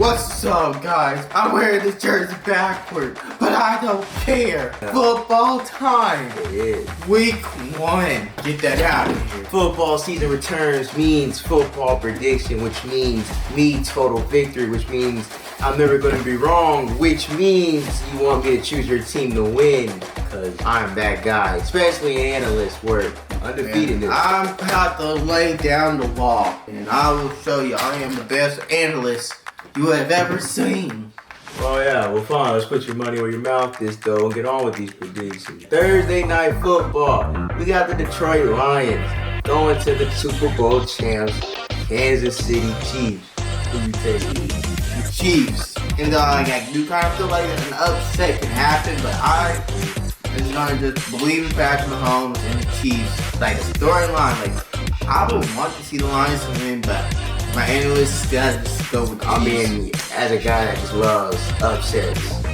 What's up, guys? I'm wearing this jersey backward, but I don't care. Football time. It is. Week 1. Get that out of here. Football season returns means football prediction, which means me total victory, which means I'm never going to be wrong, which means you want me to choose your team to win, because I'm that guy, especially in analyst work. Undefeated. I'm about to lay down the law, and I will show you I am the best analyst you have ever seen. Oh yeah, well fine, let's put your money where your mouth is though and get on with these predictions. Thursday night football, we got the Detroit Lions going to the Super Bowl champs, Kansas City Chiefs. Who you taking? The Chiefs. And I do kind of feel like an upset can happen, but I is gonna just believe in Patrick Mahomes and the Chiefs. Like the storyline, like I would want to see the Lions win, but my analysts gotta just go with the Chiefs. I mean, as a guy that just loves upsets,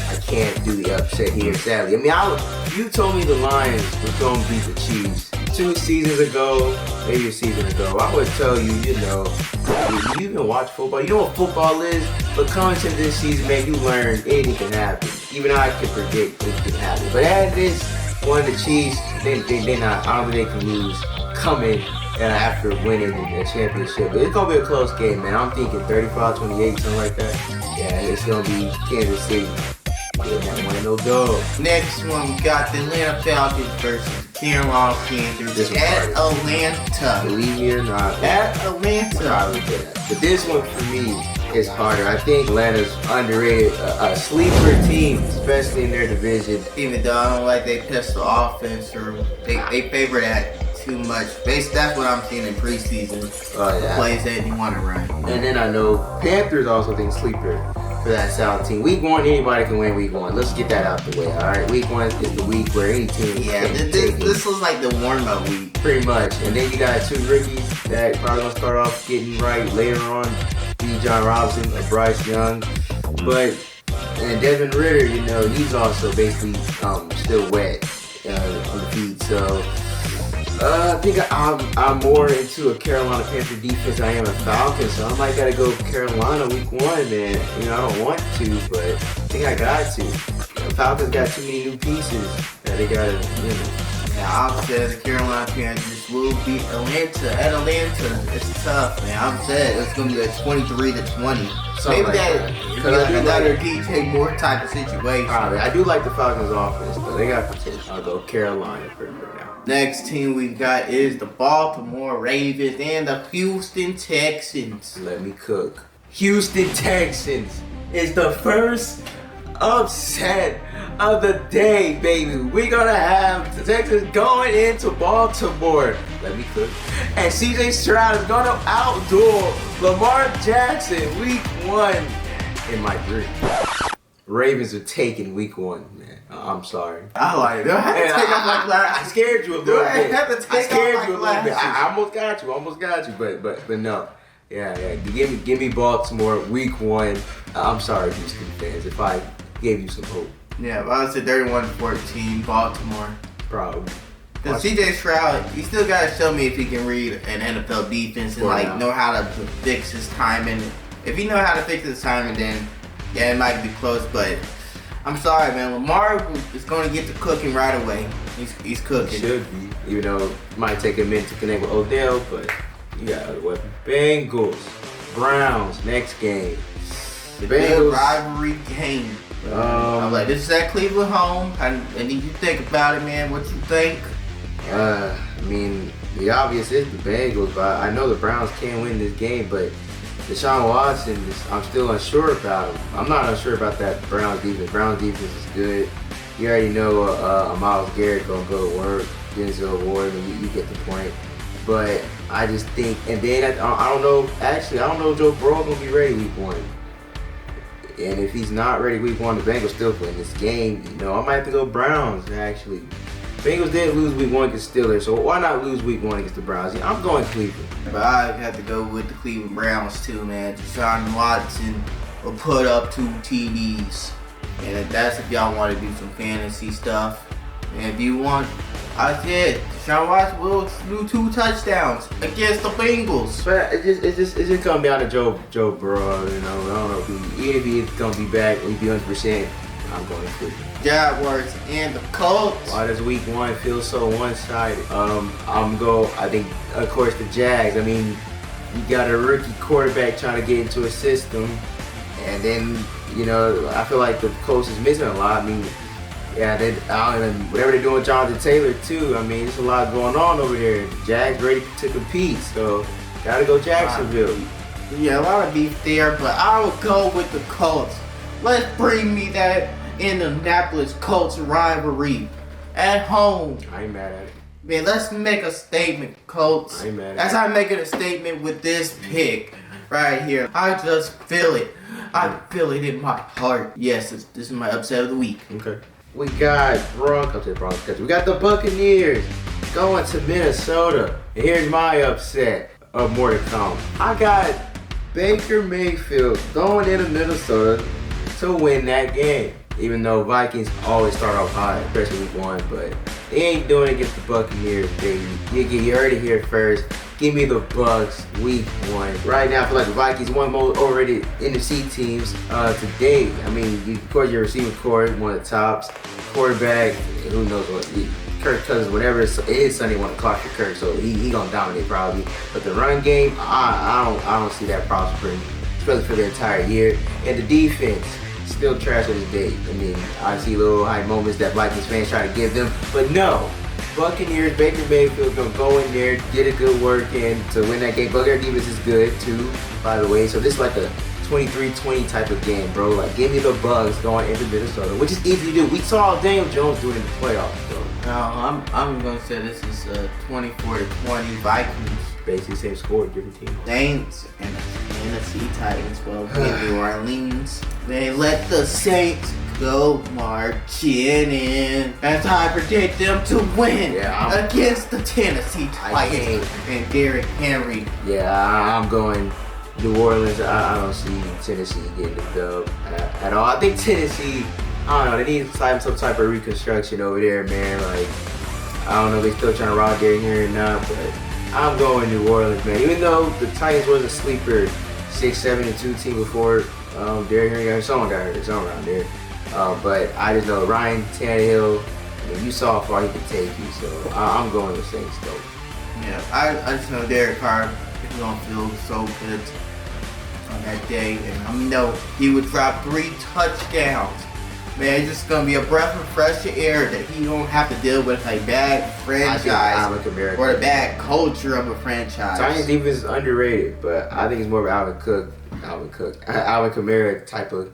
I can't do the upset here, sadly. I mean, you told me the Lions were going to beat the Chiefs 2 seasons ago, maybe a season ago. I would tell you, you even watch football. You know what football is? But coming to this season, man, you learn anything can happen. Even I can predict it can happen. But as this one, the Chiefs, they're not. I don't think they can lose coming after winning the championship. It's going to be a close game, man. I'm thinking 35-28, something like that. Yeah, it's going to be Kansas City. Yeah, that one, no dog. Next one, we got the Atlanta Falcons versus the Carolina Panthers at Atlanta. Believe me or not. At Atlanta. But this one for me is harder. I think Atlanta's underrated, a sleeper team, especially in their division. Even though I don't like they pistol offense or they favor that too much. That's what I'm seeing in preseason. Plays that you want to run. And then I know Panthers also think sleeper for that South team. Week 1, anybody can win week 1. Let's get that out the way, alright? Week 1 is the week where any team this was like the warm-up week. Pretty much. And then you got 2 rookies that probably going to start off getting right later on. John Robinson, Bryce Young. And Devin Ritter, he's also basically still wet on the feet. So I think I'm more into a Carolina Panther defense than I am a Falcons, so I might gotta go Carolina week 1, man. I don't want to, but I think I got to. Falcons got too many new pieces that they gotta, Yeah, I'm saying the Carolina Panthers will beat Atlanta at Atlanta. It's tough, man. I'm saying it's gonna be like 23-20. Maybe like that could be like another DJ Moore type of situation. Probably. I do like the Falcons offense, but they got potential. I'll go Carolina for right now. Next team we got is the Baltimore Ravens and the Houston Texans. Let me cook. Houston Texans is the first upset of the day, baby. We're gonna have the Texans going into Baltimore. Let me cook. And CJ Stroud is gonna outduel Lamar Jackson week 1 in my dream. Ravens are taking week 1, man. I'm sorry. I like it. I scared you a little bit. I scared you a little bit. I almost got you, but no. Yeah. Give me Baltimore week 1. I'm sorry, Houston fans, if I gave you some hope. Yeah, but I would say 31-14 Baltimore. Probably. Because CJ Stroud, he still got to show me if he can read an NFL defense and know how to fix his timing. If he know how to fix his timing, then yeah, it might be close, but I'm sorry, man. Lamar is going to get to cooking right away. He's cooking. Should be, even though it might take a minute to connect with Odell, but you got other weapons. Bengals, Browns, next game. The Bengals rivalry game. I'm like, this is at Cleveland home. I need you to think about it, man. What you think? I mean, the obvious is the Bengals, but I know the Browns can win this game, but Deshaun Watson, I'm still unsure about him. I'm not unsure about that Browns defense. Browns defense is good. You already know Myles Garrett gonna go to work. Denzel Ward, you get the point. But I just think, and then I don't know. Actually, I don't know if Joe Burrow gonna be ready week 1. And if he's not ready week 1, the Bengals still playing this game. I might have to go Browns actually. Bengals did lose week 1 against Steelers, so why not lose week 1 against the Browns? Yeah, I'm going Cleveland. But I have to go with the Cleveland Browns too, man. Deshaun Watson will put up 2 TDs. And that's if y'all want to do some fantasy stuff. And if you want I said Deshaun Watson will do 2 touchdowns against the Bengals. But it's just coming down to Joe Burrow. You know, I don't know if he's gonna be back. He'll be 100%. I'm going to Jaguars and the Colts. Why does week 1 feel so one-sided? I think, of course, the Jags. I mean, you got a rookie quarterback trying to get into a system, and then, you know, I feel like the Colts is missing a lot. I mean, yeah, whatever they're doing with Jonathan Taylor, too. I mean, there's a lot going on over there. The Jags ready to compete, so gotta go Jacksonville. Yeah, a lot of beef there, but I will go with the Colts. Let's bring me that Indianapolis Colts rivalry at home. I ain't mad at it. Man, let's make a statement, Colts. I ain't mad at it. That's how I'm making a statement with this pick right here. I just feel it. I feel it in my heart. Yes, this is my upset of the week. Okay. We got Broncos. We got the Buccaneers going to Minnesota. And here's my upset of more to come. I got Baker Mayfield going into Minnesota to win that game. Even though Vikings always start off high, especially week 1, but they ain't doing it against the Buccaneers, baby. You heard it here first. Give me the Bucs week 1. Right now, I feel like the Vikings one of the most overrated NFC teams today. I mean, of course, your receiving core, one of the tops. Quarterback, who knows what. Kirk Cousins, whatever it is Sunday 1 o'clock for Kirk, so he gonna dominate probably. But the run game, I don't see that prospering, especially for the entire year. And the defense, still trash to this day. I mean, I see little high moments that Vikings fans try to give them, but no. Buccaneers, Baker Mayfield gonna go in there, get a good work in to win that game. Buccaneers defense is good too, by the way. So this is like a 23-20 type of game, bro. Like, give me the Bugs going into Minnesota, which is easy to do. We saw Daniel Jones do it in the playoffs, bro. No, I'm gonna say this is 24-20 Vikings. Basically same score, different team. Saints and the Tennessee Titans will give New Orleans. They let the Saints go marching in. That's how I predict them to win against the Tennessee Titans and Derrick Henry. Yeah, I'm going New Orleans. I don't see Tennessee getting the dub at all. I think Tennessee, I don't know, they need some type of reconstruction over there, man. Like, I don't know if they're still trying to rock Derrick Henry or not, but I'm going New Orleans, man. Even though the Titans was a sleeper 6-7-2 team before Derrick Henry got someone around there. But I just know Ryan Tannehill, I mean, you saw how far he could take you, so I'm going with Saints though. Yeah, I just know Derek Carr is going to feel so good on that day. And I know he would drop 3 touchdowns. Man, it's just going to be a breath of fresh air that he don't have to deal with a bad franchise or the bad culture of a franchise. Titans defense is underrated, but I think it's more of Alvin Kamara type of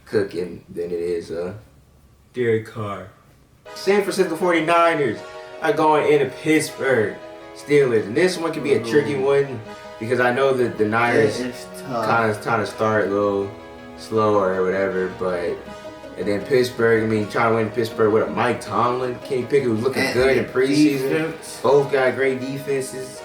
cooking than it is Derek Carr. San Francisco 49ers are going into Pittsburgh Steelers, and this one could be a tricky one because I know that the Niners kind of start a little slower or whatever, but and then Pittsburgh, I mean, trying to win Pittsburgh with a Mike Tomlin, Kenny Pickett was looking good in preseason. Both got great defenses,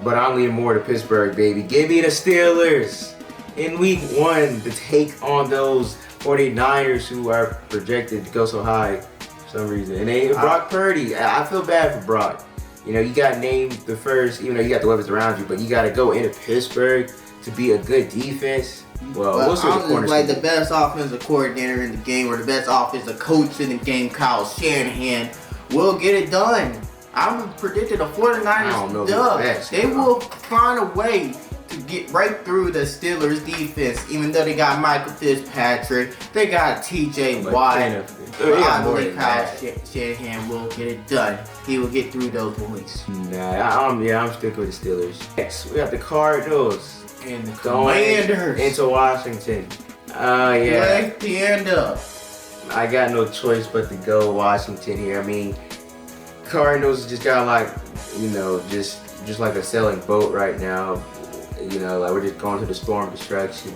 but I'm leaning more to Pittsburgh, baby. Give me the Steelers in week 1 to take on those 49ers who are projected to go so high for some reason. And they Brock Purdy, I feel bad for Brock. You know, you got named the first, even though you got the weapons around you, but you got to go into Pittsburgh to be a good defense. Well, we'll see what the corners like the best offensive coordinator in the game or the best offensive coach in the game, Kyle Shanahan, will get it done. I'm predicting the 49ers dub. They will find a way to get right through the Steelers defense, even though they got Michael Fitzpatrick, they got TJ Watt. I believe Kyle Shanahan will get it done. He will get through those points. I'm sticking with the Steelers. Next, we got the Cardinals and the Commanders into Washington. Left the end up. I got no choice but to go Washington here. I mean, Cardinals just got like, you know, just like a sailing boat right now. You know, like we're just going through the storm of destruction.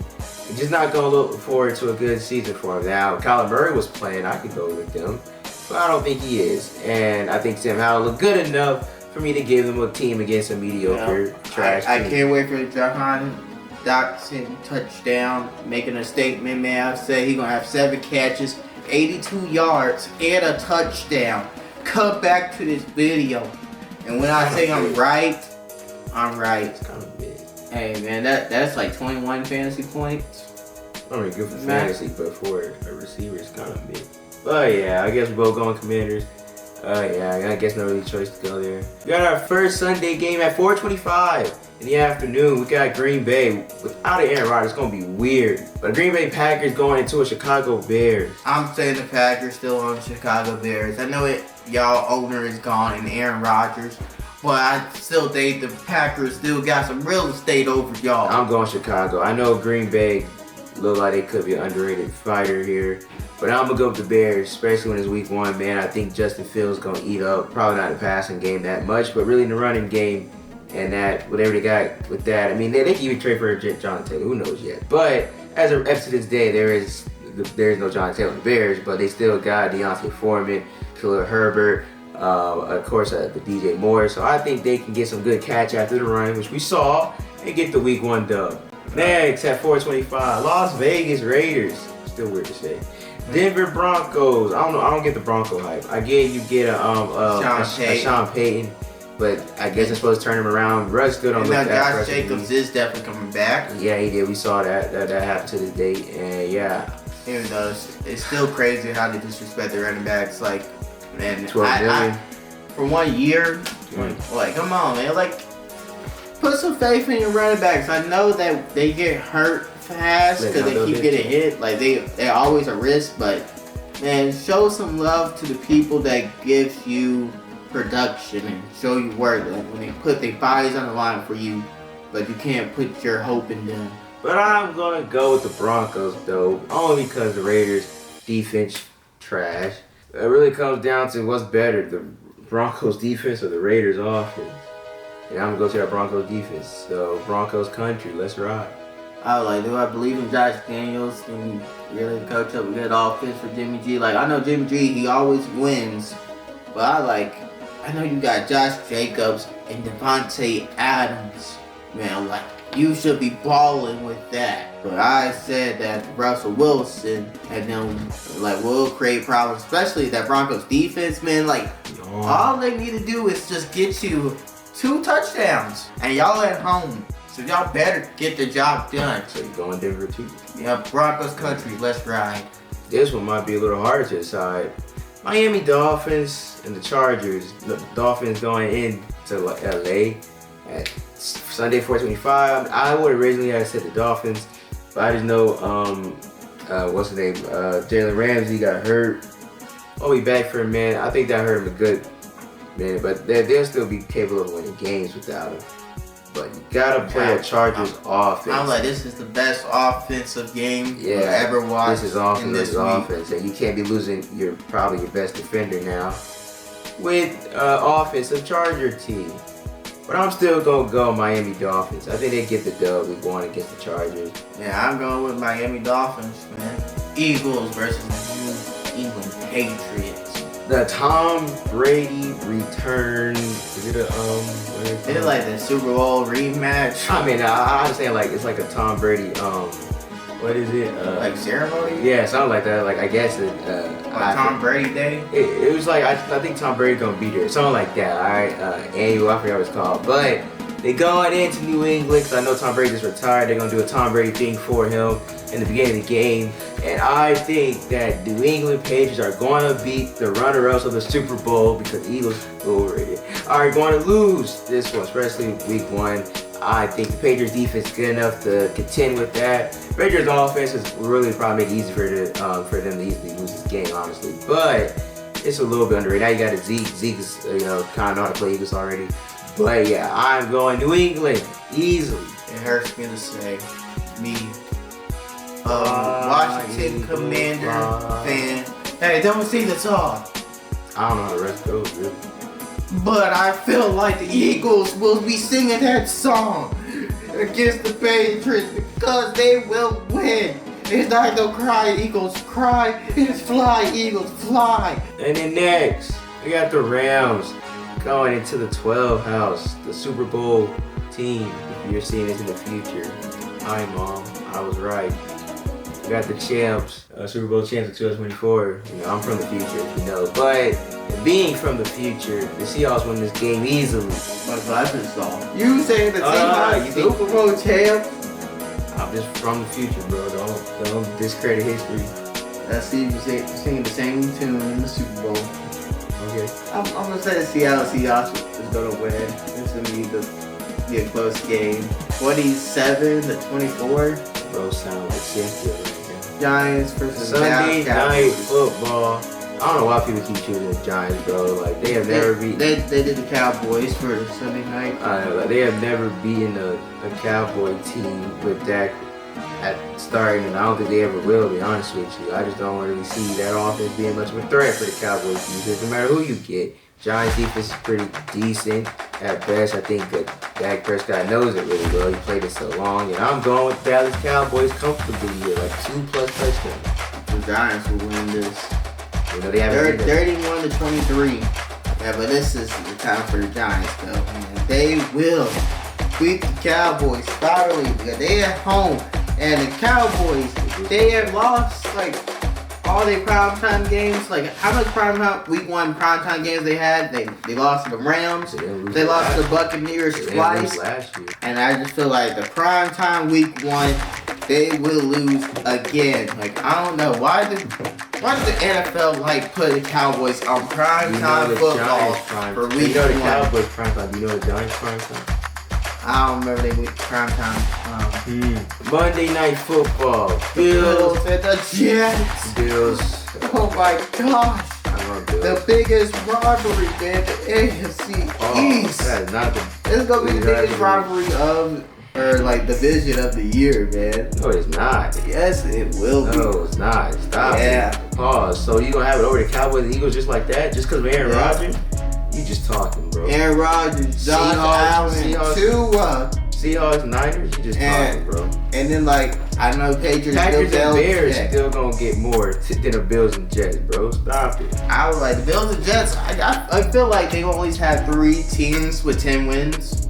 We're just not going to look forward to a good season for him. Now, Kyler Murray was playing. I could go with them. But I don't think he is. And I think Sam Howell looked good enough for me to give them a team against a mediocre trash team. I can't wait for Jahan Dotson touchdown, making a statement, man. I say he's going to have 7 catches, 82 yards, and a touchdown. cut back to this video. And when I say I'm right, I'm right. It's kind of big. Hey man, that's like 21 fantasy points. I mean, good for fantasy, but for a receiver, it's kind of big. But yeah, I guess we're both going Commanders. Yeah, I guess no really choice to go there. We got our first Sunday game at 4:25 in the afternoon. We got Green Bay without an Aaron Rodgers. It's gonna be weird. But Green Bay Packers going into a Chicago Bears. I'm saying the Packers still on Chicago Bears. I know it. Y'all owner is gone and Aaron Rodgers, but I still think the Packers still got some real estate over y'all. I'm going Chicago. I know Green Bay look like they could be an underrated fighter here. But I'm going to go with the Bears, especially when it's week 1, man. I think Justin Fields going to eat up. Probably not the passing game that much, but really in the running game and that, whatever they got with that. I mean, they can even trade for John Taylor. Who knows yet? But as of to this day, there is no John Taylor in the Bears, but they still got Deontay Foreman, Khalil Herbert, of course, the DJ Moore. So I think they can get some good catch after the run, which we saw, and get the week 1 dub. Next, at 4:25, Las Vegas Raiders. Still weird to say. Denver Broncos. I don't get the Bronco hype. I get you get a Sean Payton, but I guess it's supposed to turn him around. Russ still don't look that fresh. Josh Jacobs is definitely coming back. Yeah, he did. We saw that happened to this date, and yeah. Even though it's still crazy how they disrespect their running backs. Like, man, for 1 year, like, come on, man. Like, put some faith in your running backs. I know that they get hurt fast because they keep getting hit. Like, they're always a risk, but man, show some love to the people that gives you production and show you work. Like, when they put their bodies on the line for you, but you can't put your hope in them. But I'm gonna go with the Broncos though, only because the Raiders defense trash. It really comes down to what's better, the Broncos defense or the Raiders offense. And I'm gonna go to that Broncos defense. So Broncos country, let's ride. Do I believe in Josh Daniels? Can he really coach up a good offense for Jimmy G? Like, I know Jimmy G, he always wins. But I know you got Josh Jacobs and Devontae Adams. Man, like, you should be balling with that. But I said that Russell Wilson and them, like, will create problems, especially that Broncos defense, man. Like, all they need to do is just get you 2 touchdowns. And y'all at home. So y'all better get the job done. So you're going Denver too? Yeah, Broncos country, let's ride. This one might be a little harder to decide. Miami Dolphins and the Chargers. The Dolphins going into LA at Sunday 4:25. I would originally have said the Dolphins, but I just know what's his name? Jalen Ramsey got hurt. I'll be back for him, man. I think that hurt him a good minute, but they'll still be capable of winning games without him. But you gotta play a Chargers offense. I'm like, this is the best offensive game I've ever watched. This is offense, and you can't be losing probably your best defender now with offensive Charger team. But I'm still gonna go Miami Dolphins. I think they get the dub week 1 against the Chargers. Yeah, I'm going with Miami Dolphins, man. Eagles versus the New England Patriots. The Tom Brady return. Is it It's like the Super Bowl rematch. I mean, I'm saying like it's like a Tom Brady. What is it? Like ceremony? Yeah, something like that. Like I guess it. Like Tom Brady Day. It was like I think Tom Brady gonna be there. Something like that. All right, annual. I forgot what it's called, but they going into New England because I know Tom Brady just retired. They're gonna do a Tom Brady thing for him in the beginning of the game, and I think that New England Patriots are going to beat the runner-ups of the Super Bowl because the Eagles overrated are going to lose this one, especially week 1. I think the Patriots defense is good enough to contend with that. Patriots offense is really probably make it easy for them to easily lose this game, honestly. But it's a little bit underrated. Now you got a Zeke. Zeke is kind of know how to play Eagles already. But yeah, I'm going New England easily. It hurts me to say, me, Washington Commander fan. Hey, don't see the song. I don't know how the rest goes, really. But I feel like the Eagles will be singing that song against the Patriots because they will win. It's not no cry, Eagles cry. It's fly, Eagles fly. And then next, we got the Rams going into the 12th house, the Super Bowl team. If you're seeing this in the future, hi Mom, I was right. We got the champs, Super Bowl champs of 2024. You know, I'm from the future, if you know. But being from the future, the Seahawks win this game easily. That's what I just saw. You saying the Seahawks Super Bowl champ? I'm just from the future, bro. Don't discredit history. Let's see if you're singing the same tune in the Super Bowl. Okay. I'm gonna say the Seattle Seahawks is gonna win. It's gonna be a close game. 27-24. Bro, sound like Cynthia right now. Giants versus Sunday Dallas night Cowboys. football. I don't know why people keep choosing the Giants, bro. Like they have never beaten. They did the Cowboys for Sunday night. They have never beaten a Cowboy team with Dak at starting, and I don't think they ever will. To be honest with you, I just don't really see that offense being much of a threat for the Cowboys defense. No matter who you get, Giants defense is pretty decent at best. I think that Dak Prescott knows it really well. He played it so long, and I'm going with Dallas Cowboys comfortably here, like 2+ touchdowns. The Giants will win this. You know, they have 31-23. Yeah, but this is the time for the Giants, though. Man. They will beat the Cowboys finally because they at home, and the Cowboys they have lost like all their primetime games. Like how much week 1 primetime games they had? They lost to the Rams. They lost to the Buccaneers twice. And I just feel like the primetime week 1 they will lose again. Like I don't know why did the NFL like put the Cowboys on primetime football for week 1? You know the Cowboys primetime. You know the Giants primetime. I don't remember they week primetime. Monday Night Football. Bills and the Jets. Bills. Oh my gosh. I love Bills. The biggest rivalry, man. The AFC East. That is not the. It's gonna be the biggest rivalry like division of the year, man. No, it's not. Yes, it will be. No, it's not. Stop it. Pause. So you gonna have it over the Cowboys and Eagles just like that? Just because of Aaron Rodgers? You just talking, bro. Aaron Rodgers, Josh Allen, Tua. Seahawks, Niners, you just talking, bro. And then like I know Patriots and Bears still gonna get more than the Bills and Jets, bro. Stop it. I was like the Bills and Jets. I feel like they always have 3 teams with 10 wins.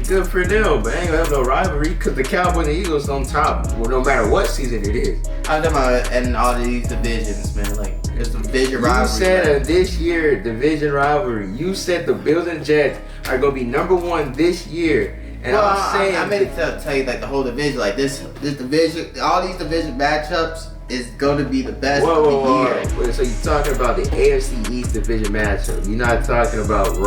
Good for them, but ain't gonna have no rivalry because the Cowboys and Eagles on top, well, no matter what season it is. I'm talking about in all these divisions, man. Like it's a division rivalry. You said this year division rivalry. You said the Bills and Jets are gonna be number 1 this year. And well, I'm saying I meant to tell you like the whole division, like this division, all these division matchups is going to be the best of the year. Whoa. So you're talking about the AFC East division matchup. You're not talking about,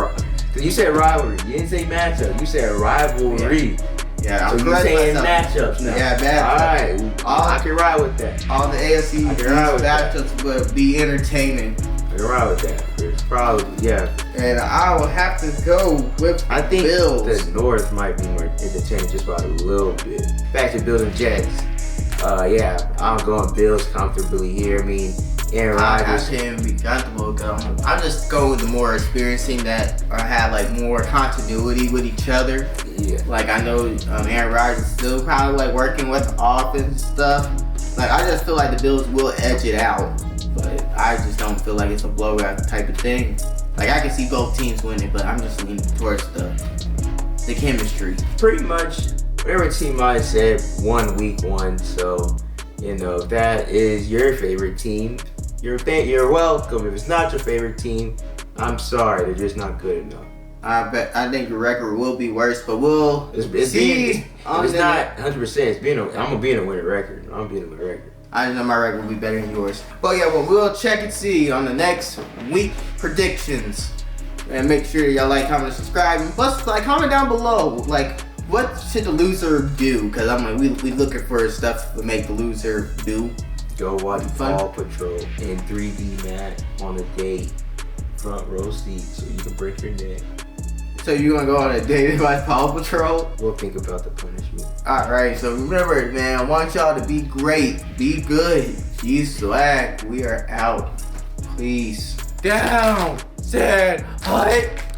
because you said rivalry. You didn't say matchup. You said rivalry. Yeah, so you're saying matchups now. Yeah, matchups. Alright, I can ride with that. All the AFC East matchups will be entertaining. I can ride with that. It's probably, yeah. And I will have to go with I think Bills. The North might be more entertaining just by a little bit. Back to Bills and Jets. I'm going Bills comfortably here. I mean, Aaron Rodgers. I can't be comfortable. I'm just go with the more experiencing that or have like more continuity with each other. Yeah. Like I know Aaron Rodgers is still probably like working with the offense and stuff. Like I just feel like the Bills will edge it out, but I just don't feel like it's a blowout type of thing. Like I can see both teams winning, but I'm just leaning towards the chemistry. Pretty much whatever team I said won week 1, so you know if that is your favorite team, you're welcome. If it's not your favorite team, I'm sorry, they're just not good enough. I think the record will be worse, but we'll see. It's not 100%. I'm gonna be in a winning record. I know my record will be better than yours. But yeah, we'll check and see on the next week predictions. And make sure y'all like, comment, subscribe, and plus like comment down below. Like, what should the loser do? Because I'm like, we looking for stuff to make the loser do. Go watch Paw Patrol in 3D mat on a date, front row seat, so you can break your neck. So you gonna go on a date and watch Paw Patrol? We'll think about the punishment. Alright, so remember, man, I want y'all to be great, be good, be swag. We are out. Please. Down, said, hut.